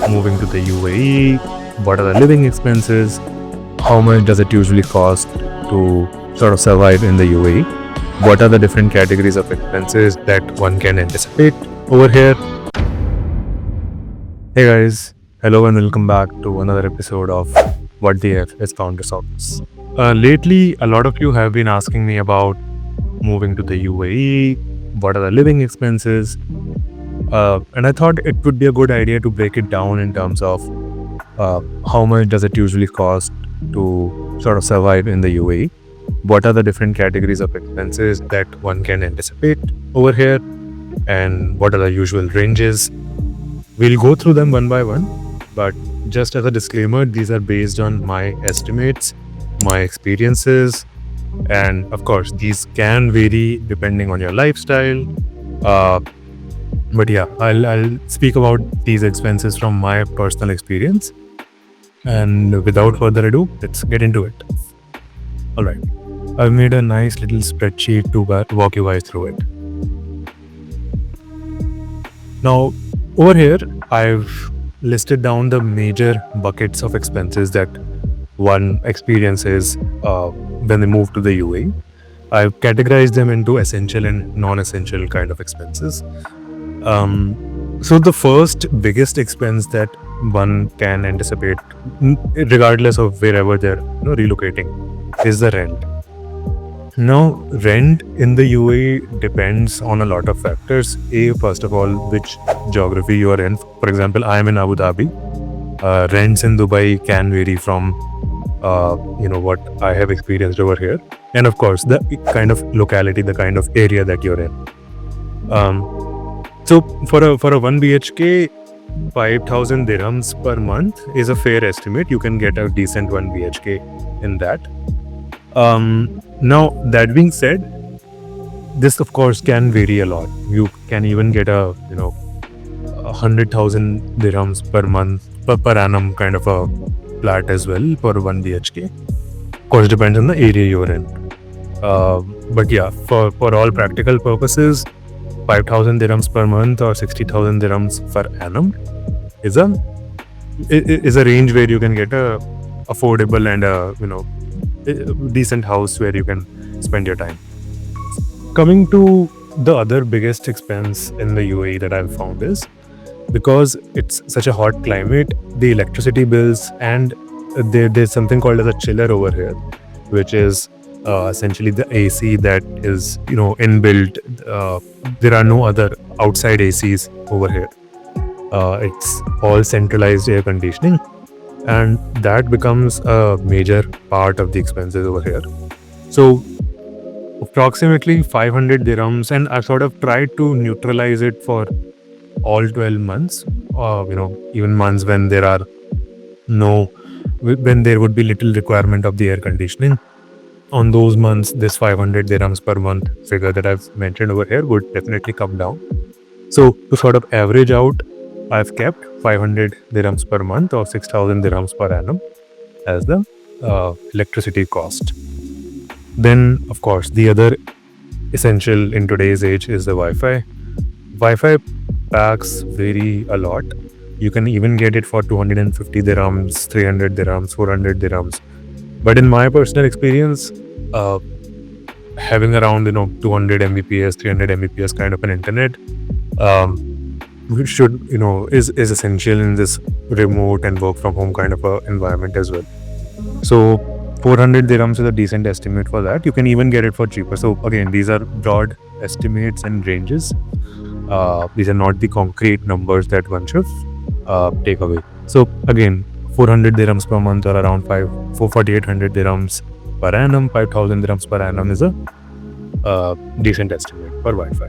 moving to the UAE, what are the living expenses, how much does it usually cost to sort of survive in the UAE, what are the different categories of expenses that one can anticipate over here. Hey guys, hello and welcome back to another episode of What the F is Founders Office. Lately, a lot of you have been asking me about moving to the UAE, what are the living expenses, and I thought it would be a good idea to break it down in terms of how much does it usually cost to sort of survive in the UAE, what are the different categories of expenses that one can anticipate over here, and what are the usual ranges. We'll go through them one by one, but just as a disclaimer, these are based on my estimates, my experiences, and of course, these can vary depending on your lifestyle. But yeah, I'll speak about these expenses from my personal experience. And without further ado, let's get into it. All right, I've made a nice little spreadsheet to walk you guys through it. Now, over here, I've listed down the major buckets of expenses that one experiences when they move to the UAE. I've categorized them into essential and non-essential kind of expenses. So the first biggest expense that one can anticipate, regardless of wherever they're relocating, is the rent. Now, rent in the UAE depends on a lot of factors. First of all, which geography you are in. For example, I am in Abu Dhabi. Rents in Dubai can vary from, what I have experienced over here. And of course, the kind of locality, the kind of area that you're in. So for a 1 BHK, 5,000 dirhams per month is a fair estimate. You can get a decent 1 BHK in that. Now, that being said, this of course can vary a lot. You can even get a 100,000 dirhams per month, per annum kind of a flat as well for 1 BHK. Of course, depends on the area you're in. But yeah, for all practical purposes, 5,000 dirhams per month or 60,000 dirhams per annum is a range where you can get a affordable and a decent house where you can spend your time. Coming to the other biggest expense in the UAE that I've found is, because it's such a hot climate, the electricity bills, and there's something called as a chiller over here, which is essentially the AC that is inbuilt. There are no other outside ACs over here. It's all centralized air conditioning, and that becomes a major part of the expenses over here. So approximately 500 dirhams, and I've sort of tried to neutralize it for all 12 months, even months when there would be little requirement of the air conditioning. On those months, this 500 dirhams per month figure that I've mentioned over here would definitely come down. So to sort of average out, I've kept 500 dirhams per month or 6,000 dirhams per annum as the electricity cost. Then, of course, the other essential in today's age is the Wi-Fi. Wi-Fi packs vary a lot. You can even get it for 250 dirhams, 300 dirhams, 400 dirhams. But in my personal experience, having around 200 Mbps, 300 Mbps kind of an internet, which should is essential in this remote and work from home kind of a environment as well. So 400 dirhams is a decent estimate for that. You can even get it for cheaper. So again, these are broad estimates and ranges. These are not the concrete numbers that one should take away. So again, 400 dirhams per month or around 4,800 dirhams per annum, 5,000 dirhams per annum is a decent estimate for Wi-Fi.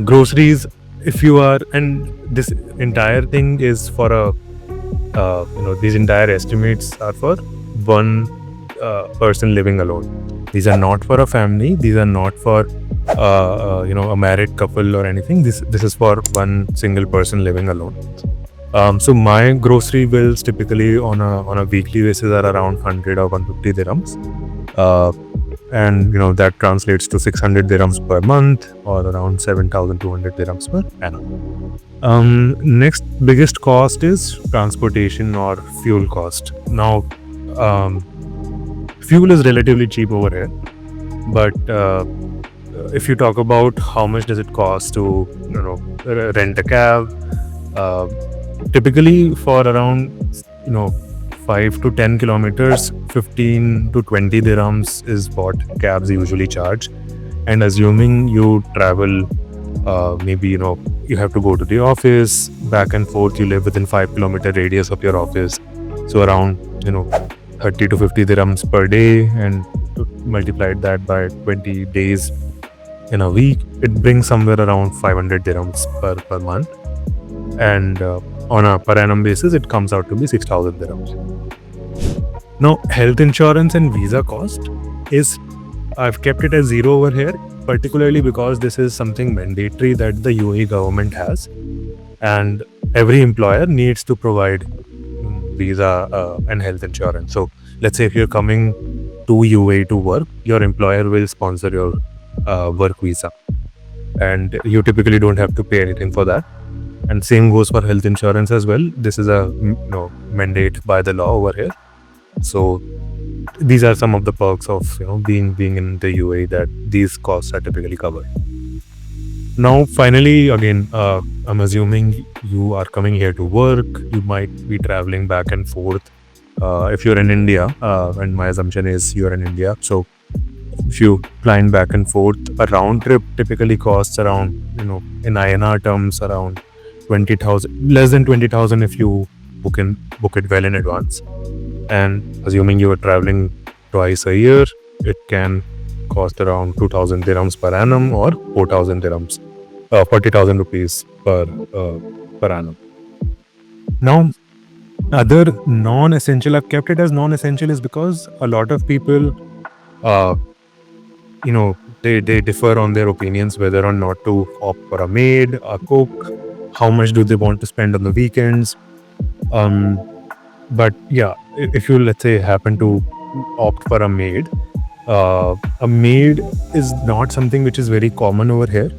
Groceries, if you are, and this entire thing is for these entire estimates are for one person living alone. These are not for a family. These are not for a married couple or anything. This is for one single person living alone. So my grocery bills typically on a weekly basis are around 100 or 150 dirhams. and that translates to 600 dirhams per month or around 7,200 dirhams per annum. Next biggest cost is transportation or fuel cost. Now, um, fuel is relatively cheap over here, but if you talk about how much does it cost to rent a cab, uh, typically for around 5 to 10 kilometers, 15 to 20 dirhams is what cabs usually charge. And assuming you travel, maybe you have to go to the office back and forth, you live within 5 kilometer radius of your office, so around 30 to 50 dirhams per day, and multiplied that by 20 days in a week, it brings somewhere around 500 dirhams per month. And on a per annum basis, it comes out to be 6,000 dirhams. Now, health insurance and visa cost is, I've kept it as zero over here, particularly because this is something mandatory that the UAE government has, and every employer needs to provide visa and health insurance. So let's say if you're coming to UAE to work, your employer will sponsor your work visa, and you typically don't have to pay anything for that. And same goes for health insurance as well. This is a mandate by the law over here. So these are some of the perks of being in the UAE, that these costs are typically covered. Now, finally, again, I'm assuming you are coming here to work. You might be traveling back and forth. If you're in India, and my assumption is you're in India, so if you flying back and forth, a round trip typically costs around, in INR terms, around 20,000, less than 20,000 if you book it well in advance. And assuming you are traveling twice a year, it can cost around 2,000 dirhams per annum or 4,000 dirhams, 40,000 rupees per annum. Now, other non-essential, I've kept it as non-essential, is because a lot of people, they differ on their opinions whether or not to opt for a maid, a cook, how much do they want to spend on the weekends. But yeah, if you, let's say, happen to opt for a maid is not something which is very common over here.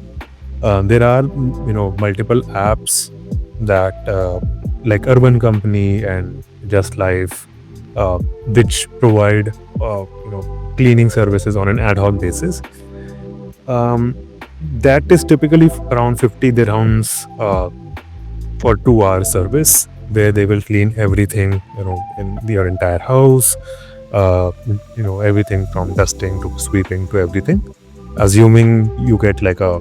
There are multiple apps that like Urban Company and Just Life, which provide cleaning services on an ad hoc basis. That is typically around 50 dirhams for 2 hour service, where they will clean everything in your entire house, everything from dusting to sweeping to everything. Assuming you get like a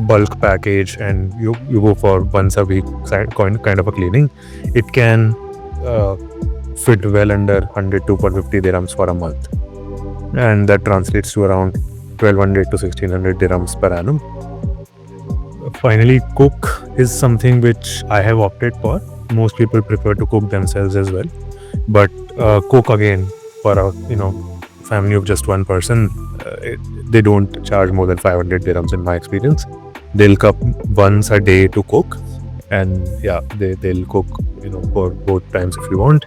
bulk package and you go for once a week kind of a cleaning, it can fit well under 100 to 150 dirhams for a month, and that translates to around 1,200 to 1,600 dirhams per annum. Finally, cook is something which I have opted for. Most people prefer to cook themselves as well, but cook, again, for a family of just one person, they don't charge more than 500 dirhams in my experience. They'll come once a day to cook, and they'll cook for both times if you want.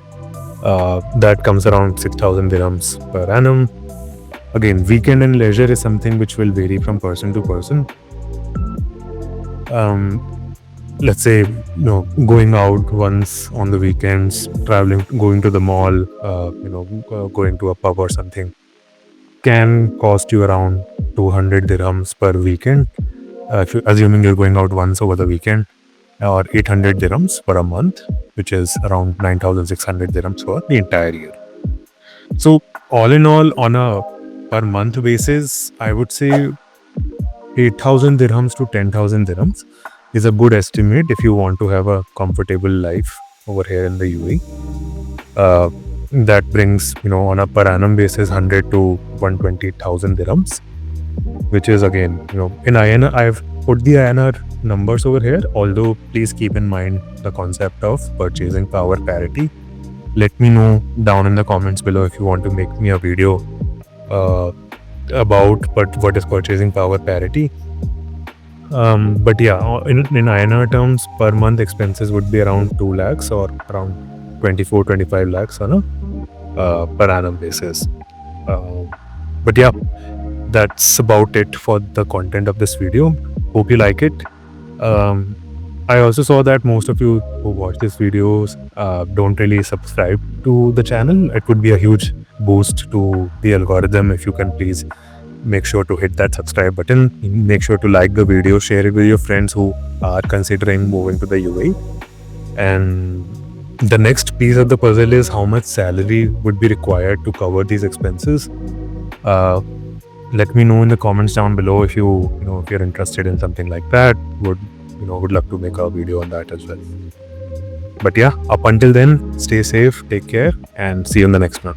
That comes around 6,000 dirhams per annum. Again, weekend and leisure is something which will vary from person to person. Let's say going out once on the weekends, traveling, going to the mall, going to a pub or something, can cost you around 200 dirhams per weekend, assuming you're going out once over the weekend, or 800 dirhams for a month, which is around 9,600 dirhams for the entire year. So all in all, on a per month basis, I would say 8,000 dirhams to 10,000 dirhams is a good estimate if you want to have a comfortable life over here in the UAE. That brings, on a per annum basis, 100 to 120,000 dirhams, which is, again, in INR. I've put the INR numbers over here, although please keep in mind the concept of purchasing power parity. Let me know down in the comments below if you want to make me a video about what is purchasing power parity. But yeah, in INR terms, per month expenses would be around 2 lakhs or around 24-25 lakhs on a per annum basis. But yeah, that's about it for the content of this video. Hope you like it. I also saw that most of you who watch these videos don't really subscribe to the channel. It would be a huge boost to the algorithm if you can please make sure to hit that subscribe button. Make sure to like the video, share it with your friends who are considering moving to the UAE. And the next piece of the puzzle is how much salary would be required to cover these expenses. Let me know in the comments down below if if you're interested in something like that. Would love to make a video on that as well. But yeah, up until then, stay safe, take care, and see you in the next one.